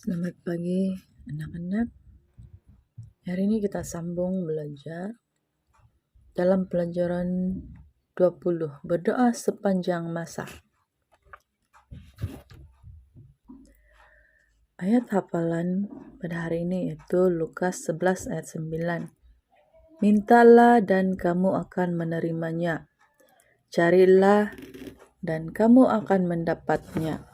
Selamat pagi anak-anak. Hari ini kita sambung belajar dalam pelajaran 20, berdoa sepanjang masa. Ayat hafalan pada hari ini yaitu Lukas 11 ayat 9. Mintalah dan kamu akan menerimanya. Carilah dan kamu akan mendapatnya.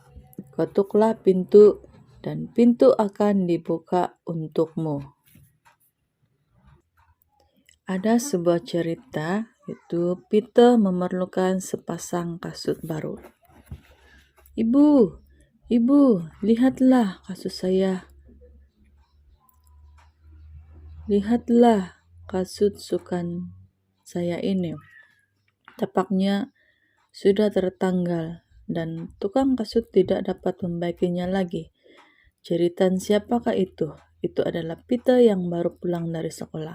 Ketuklah pintu dan pintu akan dibuka untukmu. Ada sebuah cerita, yaitu Peter memerlukan sepasang kasut baru. Ibu, lihatlah kasut saya. Lihatlah kasut sukan saya ini. Tapaknya sudah tertanggal dan tukang kasut tidak dapat membaikinya lagi. Jeritan siapakah itu? Itu adalah Peter yang baru pulang dari sekolah.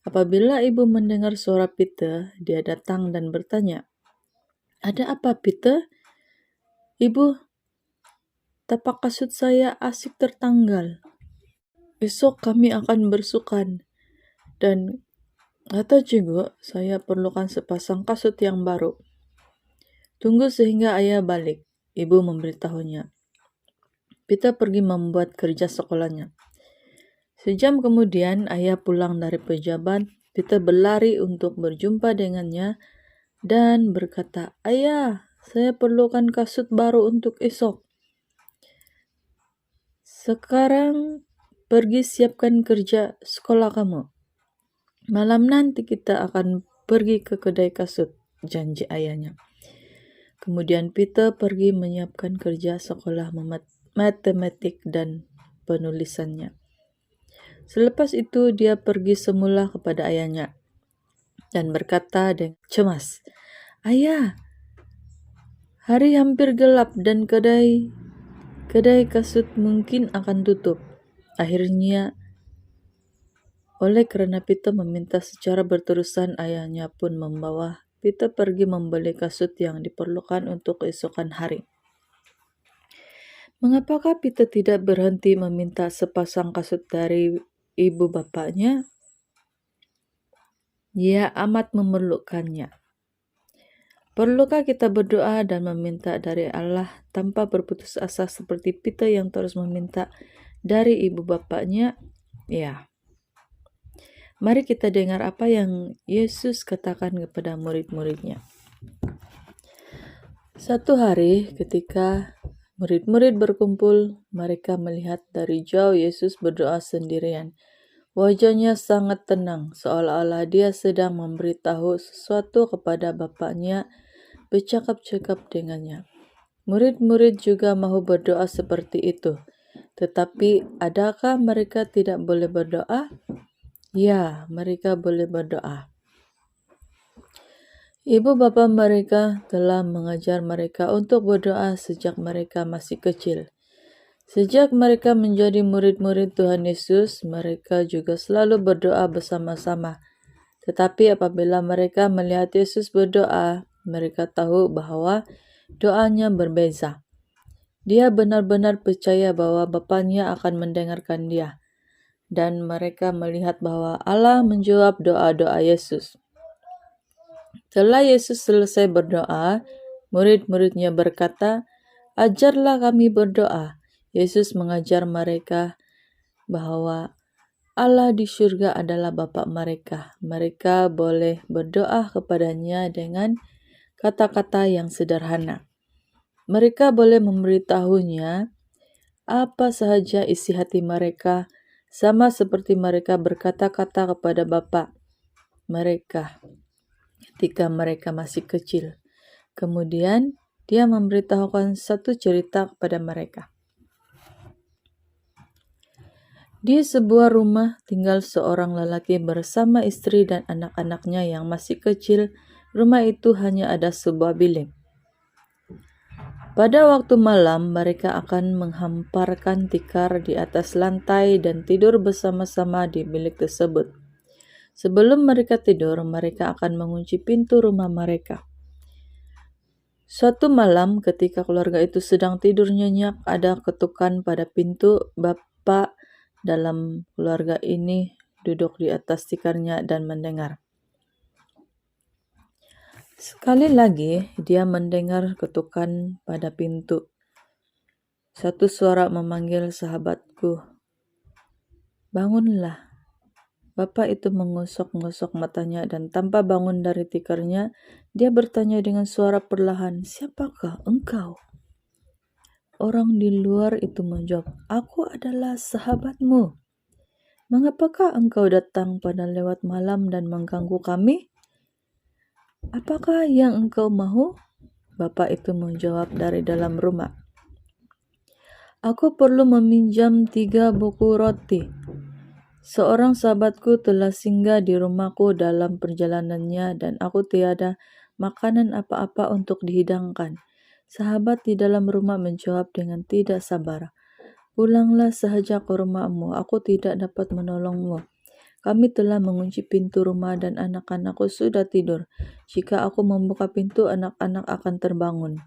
Apabila ibu mendengar suara Peter, dia datang dan bertanya, "Ada apa, Peter?" "Ibu, tapak kasut saya asik tertanggal. Besok kami akan bersukan. Dan kata cikgu, saya perlukan sepasang kasut yang baru. Tunggu sehingga ayah balik," ibu memberitahunya. Peter pergi membuat kerja sekolahnya. Sejam kemudian ayah pulang dari pejabat. Peter berlari untuk berjumpa dengannya dan berkata, "Ayah, saya perlukan kasut baru untuk esok. Sekarang pergi siapkan kerja sekolah kamu. Malam nanti kita akan pergi ke kedai kasut," janji ayahnya. Kemudian Peter pergi menyiapkan kerja sekolah matematik dan penulisannya. Selepas itu dia pergi semula kepada ayahnya dan berkata dengan cemas, "Ayah, hari hampir gelap dan kedai kasut mungkin akan tutup." Akhirnya, oleh karena Peter meminta secara berterusan, ayahnya pun membawa Peter pergi membeli kasut yang diperlukan untuk keesokan hari. Mengapakah Peter tidak berhenti meminta sepasang kasut dari ibu bapaknya? Dia amat memerlukannya. Perlukah kita berdoa dan meminta dari Allah tanpa berputus asa seperti Peter yang terus meminta dari ibu bapaknya? Ya. Mari kita dengar apa yang Yesus katakan kepada murid-muridnya. Satu hari ketika murid-murid berkumpul, mereka melihat dari jauh Yesus berdoa sendirian. Wajahnya sangat tenang, seolah-olah dia sedang memberitahu sesuatu kepada bapaknya, bercakap-cakap dengannya. Murid-murid juga mau berdoa seperti itu. Tetapi adakah mereka tidak boleh berdoa? Ya, mereka boleh berdoa. Ibu bapa mereka telah mengajar mereka untuk berdoa sejak mereka masih kecil. Sejak mereka menjadi murid-murid Tuhan Yesus, mereka juga selalu berdoa bersama-sama. Tetapi apabila mereka melihat Yesus berdoa, mereka tahu bahwa doanya berbeza. Dia benar-benar percaya bahwa Bapaknya akan mendengarkan dia. Dan mereka melihat bahwa Allah menjawab doa-doa Yesus. Setelah Yesus selesai berdoa, murid-muridnya berkata, "Ajarlah kami berdoa." Yesus mengajar mereka bahwa Allah di surga adalah Bapa mereka. Mereka boleh berdoa kepadanya dengan kata-kata yang sederhana. Mereka boleh memberitahunya apa sahaja isi hati mereka, sama seperti mereka berkata-kata kepada Bapa mereka ketika mereka masih kecil. Kemudian dia memberitahukan satu cerita kepada mereka. Di sebuah rumah tinggal seorang lelaki bersama istri dan anak-anaknya yang masih kecil. Rumah itu hanya ada sebuah bilik. Pada waktu malam, mereka akan menghamparkan tikar di atas lantai dan tidur bersama-sama di bilik tersebut. Sebelum mereka tidur, mereka akan mengunci pintu rumah mereka. Suatu malam ketika keluarga itu sedang tidur nyenyak, ada ketukan pada pintu. Bapak dalam keluarga ini duduk di atas tikarnya dan mendengar. Sekali lagi dia mendengar ketukan pada pintu. Satu suara memanggil, "Sahabatku, bangunlah." Bapak itu mengusok-ngusok matanya dan tanpa bangun dari tikarnya, dia bertanya dengan suara perlahan, "Siapakah engkau?" Orang di luar itu menjawab, "Aku adalah sahabatmu. Mengapakah engkau datang pada lewat malam dan mengganggu kami? Apakah yang engkau mahu?" Bapak itu menjawab dari dalam rumah, "Aku perlu meminjam 3 buku roti. Seorang sahabatku telah singgah di rumahku dalam perjalanannya dan aku tiada makanan apa-apa untuk dihidangkan." Sahabat di dalam rumah menjawab dengan tidak sabar, "Pulanglah sahaja ke rumahmu, aku tidak dapat menolongmu. Kami telah mengunci pintu rumah dan anak-anakku sudah tidur. Jika aku membuka pintu, anak-anak akan terbangun."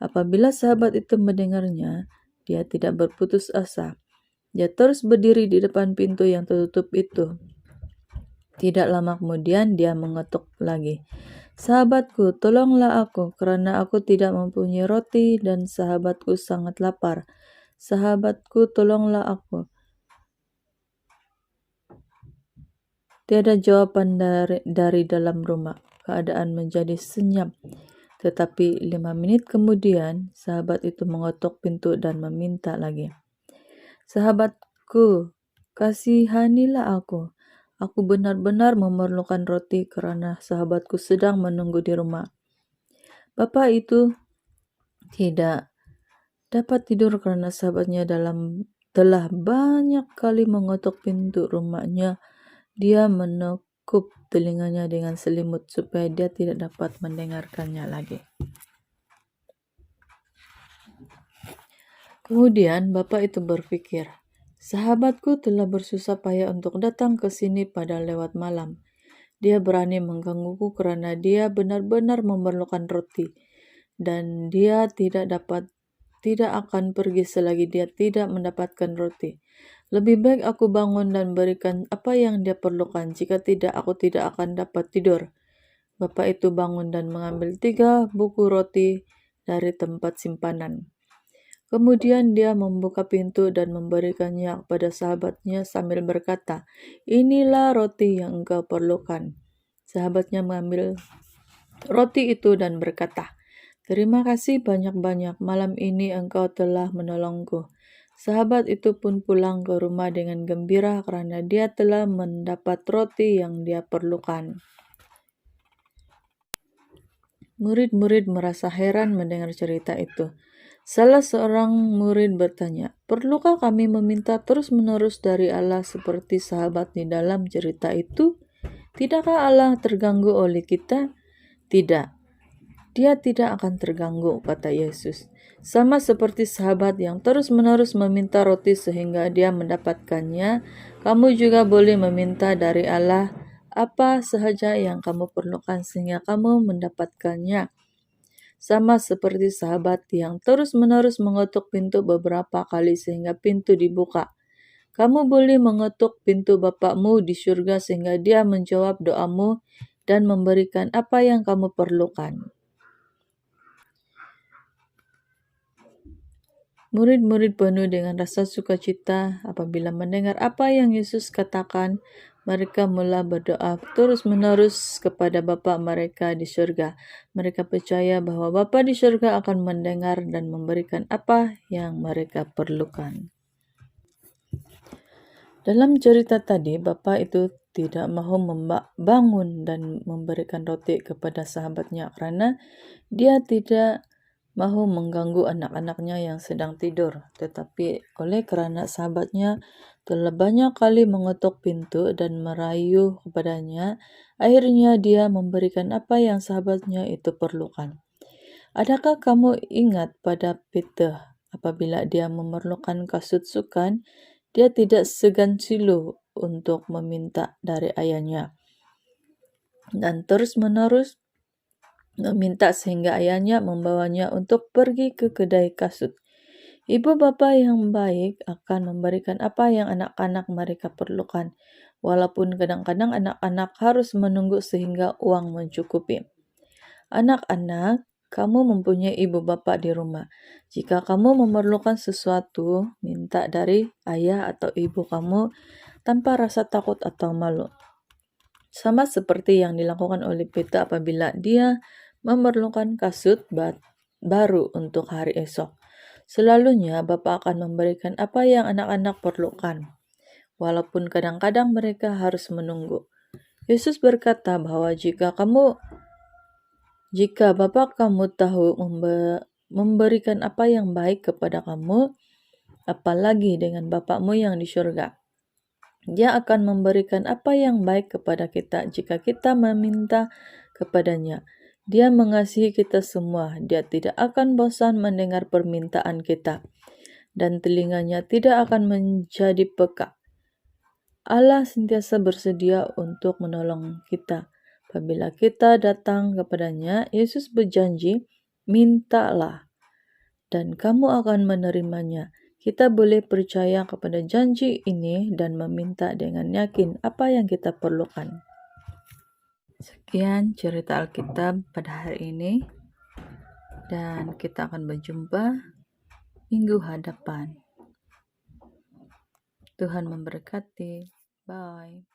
Apabila sahabat itu mendengarnya, dia tidak berputus asa. Dia terus berdiri di depan pintu yang tertutup itu. Tidak lama kemudian dia mengetuk lagi, "Sahabatku, tolonglah aku, karena aku tidak mempunyai roti dan sahabatku sangat lapar. Sahabatku, tolonglah aku." Tiada jawaban dari dalam rumah. Keadaan menjadi senyap. Tetapi 5 menit kemudian, sahabat itu mengetuk pintu dan meminta lagi, "Sahabatku, kasihanilah aku. Aku benar-benar memerlukan roti karena sahabatku sedang menunggu di rumah." Bapak itu tidak dapat tidur karena sahabatnya telah banyak kali mengetuk pintu rumahnya. Dia menekup telinganya dengan selimut supaya dia tidak dapat mendengarkannya lagi. Kemudian bapak itu berpikir, "Sahabatku telah bersusah payah untuk datang ke sini pada lewat malam. Dia berani menggangguku karena dia benar-benar memerlukan roti, dan dia tidak akan pergi selagi dia tidak mendapatkan roti. Lebih baik aku bangun dan berikan apa yang dia perlukan. Jika tidak, aku tidak akan dapat tidur." Bapak itu bangun dan mengambil 3 buku roti dari tempat simpanan. Kemudian dia membuka pintu dan memberikannya kepada sahabatnya sambil berkata, "Inilah roti yang engkau perlukan." Sahabatnya mengambil roti itu dan berkata, "Terima kasih banyak-banyak, malam ini engkau telah menolongku." Sahabat itu pun pulang ke rumah dengan gembira karena dia telah mendapat roti yang dia perlukan. Murid-murid merasa heran mendengar cerita itu. Salah seorang murid bertanya, "Perlukah kami meminta terus-menerus dari Allah seperti sahabat di dalam cerita itu? Tidakkah Allah terganggu oleh kita?" "Tidak, Dia tidak akan terganggu," kata Yesus. "Sama seperti sahabat yang terus-menerus meminta roti sehingga dia mendapatkannya, kamu juga boleh meminta dari Allah apa sahaja yang kamu perlukan sehingga kamu mendapatkannya. Sama seperti sahabat yang terus-menerus mengetuk pintu beberapa kali sehingga pintu dibuka. Kamu boleh mengetuk pintu Bapakmu di surga sehingga Dia menjawab doamu dan memberikan apa yang kamu perlukan." Murid-murid penuh dengan rasa sukacita apabila mendengar apa yang Yesus katakan. Mereka mula berdoa terus-menerus kepada Bapa mereka di surga. Mereka percaya bahwa Bapa di surga akan mendengar dan memberikan apa yang mereka perlukan. Dalam cerita tadi, Bapa itu tidak mahu bangun dan memberikan roti kepada sahabatnya karena dia tidak mahu mengganggu anak-anaknya yang sedang tidur. Tetapi karena sahabatnya telah banyak kali mengetuk pintu dan merayu kepadanya, akhirnya dia memberikan apa yang sahabatnya itu perlukan. Adakah kamu ingat pada Peter apabila dia memerlukan kasut sukan, dia tidak segan silu untuk meminta dari ayahnya dan terus-menerus meminta sehingga ayahnya membawanya untuk pergi ke kedai kasut. Ibu bapa yang baik akan memberikan apa yang anak-anak mereka perlukan, walaupun kadang-kadang anak-anak harus menunggu sehingga uang mencukupi. Anak-anak, kamu mempunyai ibu bapa di rumah. Jika kamu memerlukan sesuatu, minta dari ayah atau ibu kamu tanpa rasa takut atau malu. Sama seperti yang dilakukan oleh Peter apabila dia memerlukan kasut baru untuk hari esok. Selalunya Bapa akan memberikan apa yang anak-anak perlukan, walaupun kadang-kadang mereka harus menunggu. Yesus berkata bahwa jika Bapa kamu tahu memberikan apa yang baik kepada kamu, apalagi dengan Bapamu yang di surga. Dia akan memberikan apa yang baik kepada kita jika kita meminta kepadanya. Dia mengasihi kita semua. Dia tidak akan bosan mendengar permintaan kita, dan telinganya tidak akan menjadi peka. Allah sentiasa bersedia untuk menolong kita. Apabila kita datang kepadanya, Yesus berjanji, mintalah, dan kamu akan menerimanya. Kita boleh percaya kepada janji ini dan meminta dengan yakin apa yang kita perlukan. Sekian cerita Alkitab pada hari ini, dan kita akan berjumpa minggu hadapan. Tuhan memberkati. Bye.